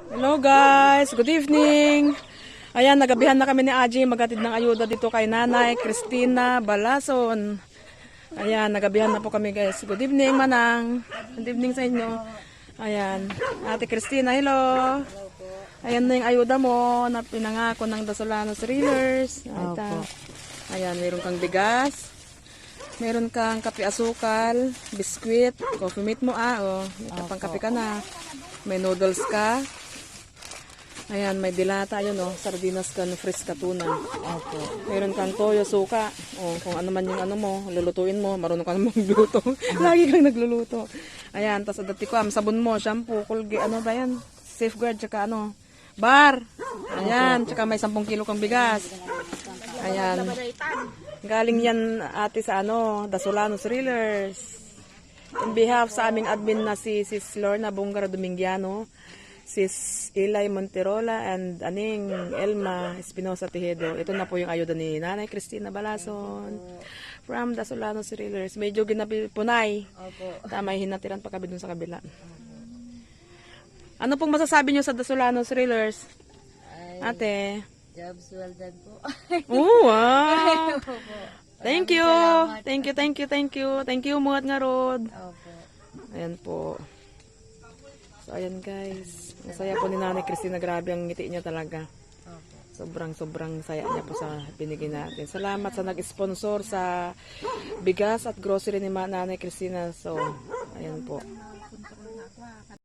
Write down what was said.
Hello guys, good evening. Ayan, nagabihan na kami ni Aji maghatid ng ayuda dito kay Nanay Cristina Balason. Ayan, nagabihan na po kami guys. Good evening Manang. Good evening sa inyo. Ayan, Ate Cristina, hello. Ayan na yung ayuda mo na pinangako ng Dasolanos Reelers. Ayan, meron kang bigas. Meron kang kape asukal, biskwit, coffee mate mo may kapang kape ka na. May noodles ka. Ayan, may dilata, ayun sardinas ka, fresh ka tuna. Meron kang toyo, suka. Kung ano man yung ano mo, lulutuin mo, marunong ka namang magluto. Lagi kang nagluluto. Ayan, tas dati ko, sabon mo, shampoo, Colgate, ano ba yan? Safeguard, tsaka bar. Ayan, tsaka may 10 kilo kang bigas. Ayan. Galing yan ate sa Dasolanos Reelers. In behalf sa aming admin na si Sis Lorna Bongara Domingiano, Sis Eli Monterola, and Aning Elma Espinosa Tejedo. Ito na po yung ayuda ni Nanay Cristina Balason from Dasolanos Reelers. Medyo ginapunay. Tama, hinatiran pa kami dun sa kabila. Ano pong masasabi nyo sa Dasolanos Reelers? Ate? Jobs well done po. Oh, wow. Thank you. Thank you, thank you, thank you. Thank you, mga nga rod. Opo. Ayan po. So, ayan guys. Masaya po ni Nanay Cristina. Grabe ang ngiti niya talaga. Opo. Sobrang saya niya po sa binigay natin. Salamat sa nag-sponsor sa bigas at grocery ni Nanay Cristina. So, ayan po.